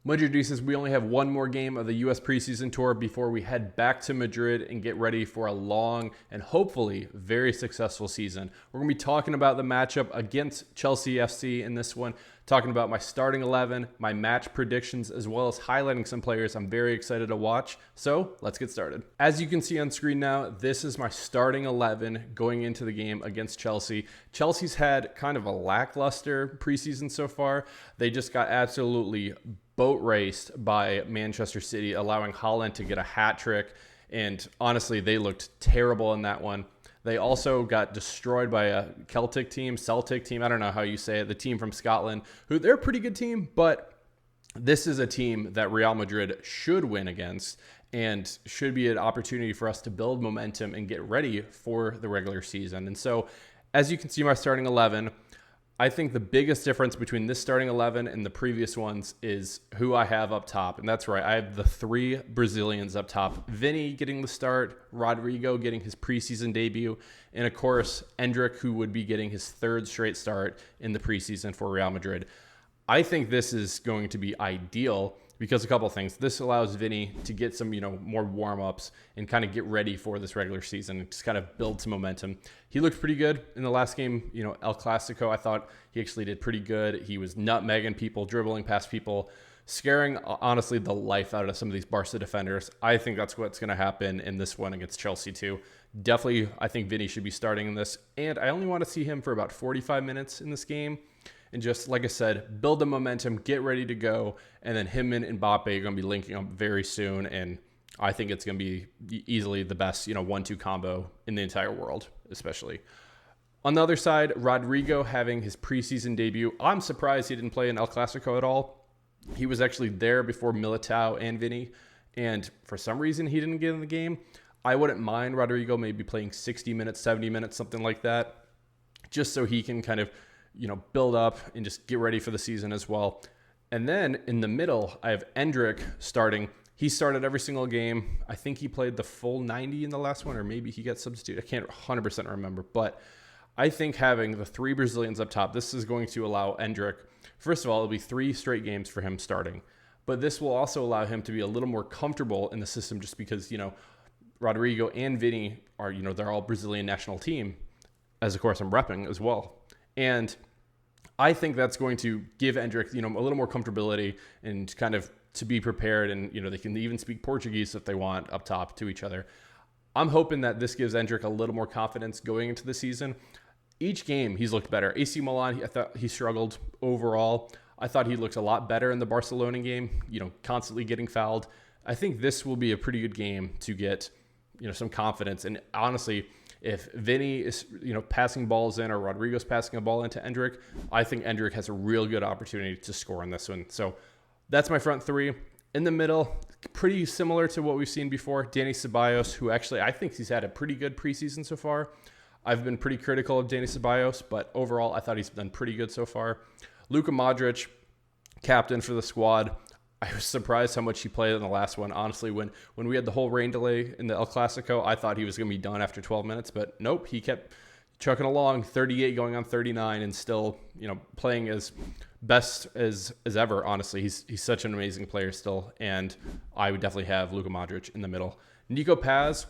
Madridistas, we only have one more game of the U.S. preseason tour before we head back to Madrid and get ready for a long and hopefully very successful season. We're going to be talking about the matchup against Chelsea FC in this one, talking about my starting 11, my match predictions, as well as highlighting some players I'm very excited to watch. So let's get started. As you can see on screen now, this is my starting 11 going into the game against Chelsea. Chelsea's had kind of a lackluster preseason so far. They just got absolutely boat raced by Manchester City, allowing Hala to get a hat trick. And honestly, they looked terrible in that one. They also got destroyed by a Celtic team, I don't know how you say it, the team from Scotland, who they're a pretty good team, but this is a team that Real Madrid should win against and should be an opportunity for us to build momentum and get ready for the regular season. And so, as you can see, my starting 11, I think the biggest difference between this starting 11 and the previous ones is who I have up top. And that's right, I have the three Brazilians up top. Vini getting the start, Rodrygo getting his preseason debut, and of course, Endrick, who would be getting his third straight start in the preseason for Real Madrid. I think this is going to be ideal because a couple of things. This allows Vini to get some, more warm-ups and kind of get ready for this regular season and just kind of build some momentum. He looked pretty good in the last game, El Clasico. I thought he actually did pretty good. He was nutmegging people, dribbling past people, scaring, honestly, the life out of some of these Barca defenders. I think that's what's going to happen in this one against Chelsea too. Definitely, I think Vini should be starting in this. And I only want to see him for about 45 minutes in this game. And just, like I said, build the momentum, get ready to go. And then him and Mbappe are going to be linking up very soon. And I think it's going to be easily the best, 1-2 combo in the entire world, especially. On the other side, Rodrygo having his preseason debut. I'm surprised he didn't play in El Clasico at all. He was actually there before Militao and Vini. And for some reason, he didn't get in the game. I wouldn't mind Rodrygo maybe playing 60 minutes, 70 minutes, something like that, just so he can kind of build up and just get ready for the season as well. And then in the middle, I have Endrick starting. He started every single game. I think he played the full 90 in the last one, or maybe he got substituted. I can't 100% remember. But I think having the three Brazilians up top, this is going to allow Endrick, first of all, it'll be 3 straight games for him starting. But this will also allow him to be a little more comfortable in the system just because, Rodrygo and Vini are, they're all Brazilian national team, as of course I'm repping as well. And I think that's going to give Endrick, a little more comfortability and kind of to be prepared. And, they can even speak Portuguese if they want up top to each other. I'm hoping that this gives Endrick a little more confidence going into the season. Each game, he's looked better. AC Milan, I thought he struggled overall. I thought he looked a lot better in the Barcelona game, constantly getting fouled. I think this will be a pretty good game to get, some confidence. And honestly, if Vini is, passing balls in or Rodrygo's passing a ball into Endrick, I think Endrick has a real good opportunity to score in this one. So that's my front three. In the middle, pretty similar to what we've seen before, Dani Ceballos, who actually I think he's had a pretty good preseason so far. I've been pretty critical of Dani Ceballos, but overall I thought he's done pretty good so far. Luka Modric, captain for the squad. I was surprised how much he played in the last one. Honestly, when we had the whole rain delay in the El Clasico, I thought he was going to be done after 12 minutes, but nope, he kept chucking along, 38 going on 39, and still, playing as best as ever. Honestly, he's such an amazing player still, and I would definitely have Luka Modric in the middle. Nico Paz,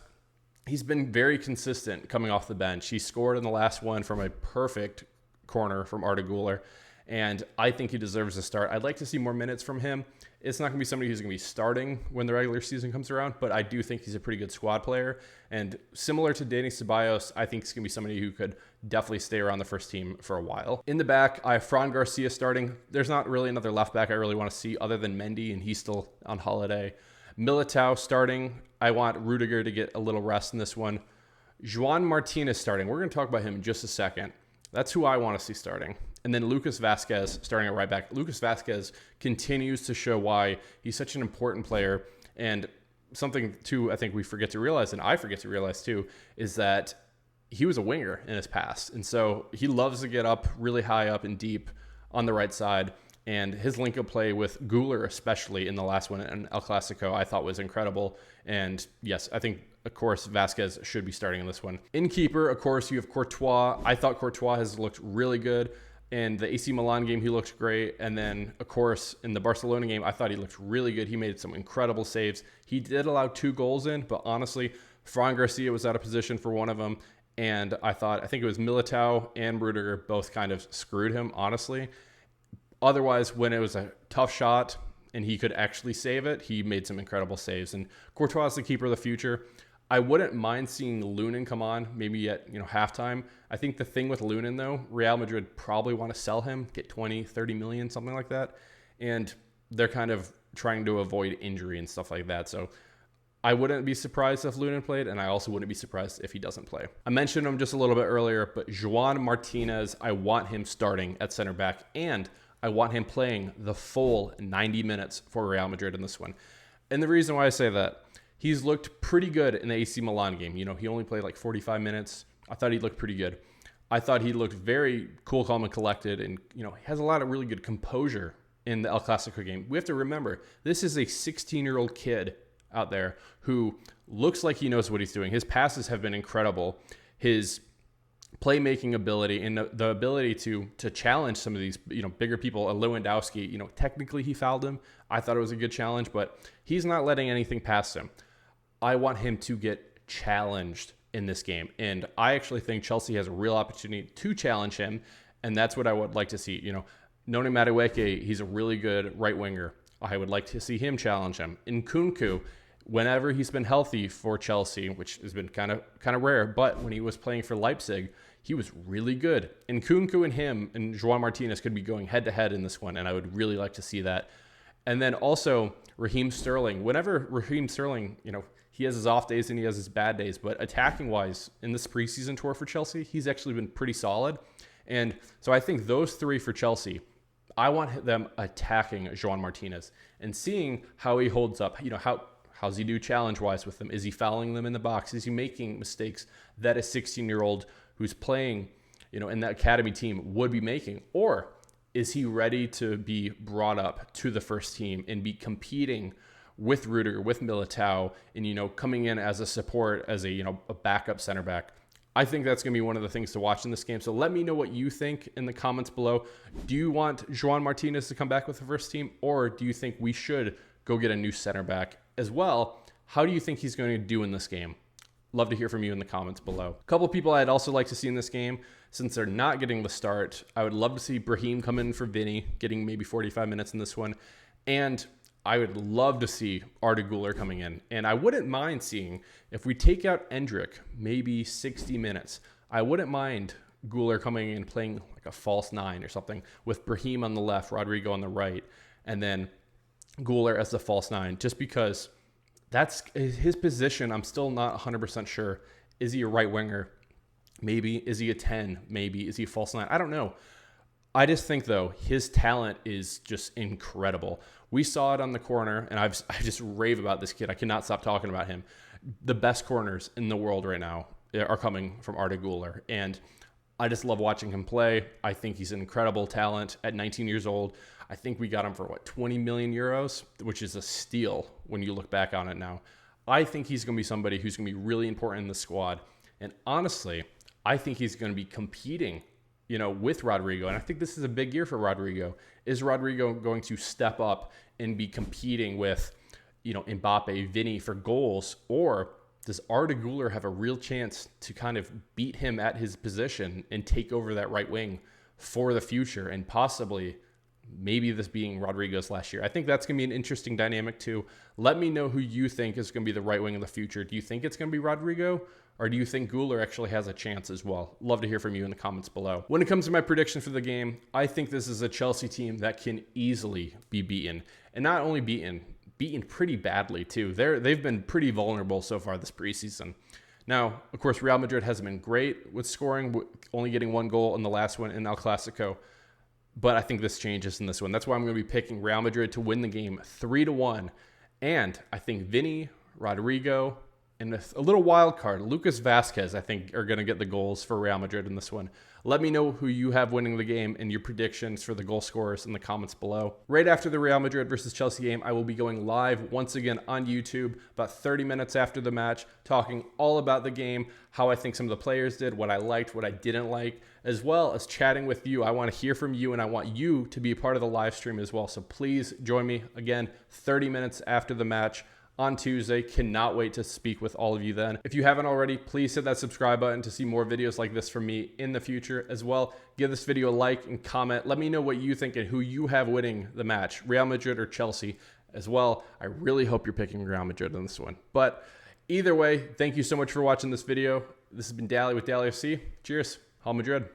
he's been very consistent coming off the bench. He scored in the last one from a perfect corner from Arda Guler, and I think he deserves a start. I'd like to see more minutes from him. It's not going to be somebody who's going to be starting when the regular season comes around, but I do think he's a pretty good squad player. And similar to Dani Ceballos, I think he's going to be somebody who could definitely stay around the first team for a while. In the back, I have Fran Garcia starting. There's not really another left back I really want to see other than Mendy, and he's still on holiday. Militao starting. I want Rudiger to get a little rest in this one. Joan Martinez starting. We're going to talk about him in just a second. That's who I want to see starting. And then Lucas Vazquez starting at right back. Lucas Vazquez continues to show why he's such an important player. And something, too, I think we forget to realize, and I forget to realize, too, is that he was a winger in his past. And so he loves to get up really high up and deep on the right side. And his link-up play with Guler, especially in the last one in El Clasico, I thought was incredible. And yes, I think, of course, Vazquez should be starting in this one. In keeper, of course, you have Courtois. I thought Courtois has looked really good. In the AC Milan game, he looked great. And then, of course, in the Barcelona game, I thought he looked really good. He made some incredible saves. He did allow 2 goals in, but honestly, Fran Garcia was out of position for one of them. And I think it was Militao and Rudiger both kind of screwed him, honestly. Otherwise, when it was a tough shot and he could actually save it, he made some incredible saves. And Courtois is the keeper of the future. I wouldn't mind seeing Lunin come on, maybe at halftime. I think the thing with Lunin, though, Real Madrid probably want to sell him, get 20, 30 million, something like that. And they're kind of trying to avoid injury and stuff like that. So I wouldn't be surprised if Lunin played, and I also wouldn't be surprised if he doesn't play. I mentioned him just a little bit earlier, but Joan Martinez, I want him starting at center back, and I want him playing the full 90 minutes for Real Madrid in this one. And the reason why I say that, he's looked pretty good in the AC Milan game. He only played like 45 minutes. I thought he looked pretty good. I thought he looked very cool, calm, and collected, and he has a lot of really good composure in the El Clasico game. We have to remember, this is a 16-year-old kid out there who looks like he knows what he's doing. His passes have been incredible. His playmaking ability and the ability to challenge some of these bigger people. Lewandowski, technically he fouled him. I thought it was a good challenge, but he's not letting anything pass him. I want him to get challenged in this game, and I actually think Chelsea has a real opportunity to challenge him, and that's what I would like to see. Noni Madueke, he's a really good right winger. I would like to see him challenge him. In Nkunku, whenever he's been healthy for Chelsea, which has been kind of rare, but when he was playing for Leipzig, he was really good. And Nkunku and him and Joan Martinez could be going head-to-head in this one, and I would really like to see that. And then also Raheem Sterling. Whenever Raheem Sterling, he has his off days and he has his bad days, but attacking-wise, in this preseason tour for Chelsea, he's actually been pretty solid. And so I think those 3 for Chelsea, I want them attacking Joan Martinez and seeing how he holds up. How's he do challenge-wise with them? Is he fouling them in the box? Is he making mistakes that a 16-year-old who's playing, in that academy team would be making? Or is he ready to be brought up to the first team and be competing with Rudiger, with Militao, and, coming in as a support, as a backup center back? I think that's going to be one of the things to watch in this game. So let me know what you think in the comments below. Do you want Joan Martinez to come back with the first team, or do you think we should go get a new center back as well? How do you think he's going to do in this game? Love to hear from you in the comments below. A couple people I'd also like to see in this game, since they're not getting the start, I would love to see Brahim come in for Vini, getting maybe 45 minutes in this one. And I would love to see Arda Guler coming in. And I wouldn't mind seeing, if we take out Endrick, maybe 60 minutes, I wouldn't mind Guler coming in playing like a false 9 or something, with Brahim on the left, Rodrygo on the right, and then Guler as the false 9, just because that's his position. I'm still not 100% sure. Is he a right winger? Maybe. Is he a 10? Maybe. Is he a false 9? I don't know. I just think, though, his talent is just incredible. We saw it on the corner, and I just rave about this kid. I cannot stop talking about him. The best corners in the world right now are coming from Arda Guler, and I just love watching him play. I think he's an incredible talent at 19 years old. I think we got him for, 20 million euros, which is a steal when you look back on it now. I think he's going to be somebody who's going to be really important in the squad. And honestly, I think he's going to be competing, with Rodrygo. And I think this is a big year for Rodrygo. Is Rodrygo going to step up and be competing with, Mbappe, Vini for goals? Or does Arda Guler have a real chance to kind of beat him at his position and take over that right wing for the future, and possibly maybe this being Rodrygo's last year? I think that's going to be an interesting dynamic too. Let me know who you think is going to be the right wing in the future. Do you think it's going to be Rodrygo, or do you think Guler actually has a chance as well? Love to hear from you in the comments below. When it comes to my prediction for the game, I think this is a Chelsea team that can easily be beaten. And not only beaten pretty badly too. They've been pretty vulnerable so far this preseason. Now, of course, Real Madrid hasn't been great with scoring, only getting 1 goal in the last one in El Clasico. But I think this changes in this one. That's why I'm going to be picking Real Madrid to win the game 3-1. And I think Vini, Rodrygo, and a little wild card, Lucas Vazquez, I think, are going to get the goals for Real Madrid in this one. Let me know who you have winning the game and your predictions for the goal scorers in the comments below. Right after the Real Madrid versus Chelsea game, I will be going live once again on YouTube about 30 minutes after the match, talking all about the game, how I think some of the players did, what I liked, what I didn't like, as well as chatting with you. I want to hear from you, and I want you to be a part of the live stream as well. So please join me again 30 minutes after the match on Tuesday. Cannot wait to speak with all of you then. If you haven't already, please hit that subscribe button to see more videos like this from me in the future. As well, give this video a like and comment. Let me know what you think and who you have winning the match, Real Madrid or Chelsea. As well, I really hope you're picking Real Madrid in this one. But either way, thank you so much for watching this video. This has been Dally with Dally FC. Cheers. Hala Madrid.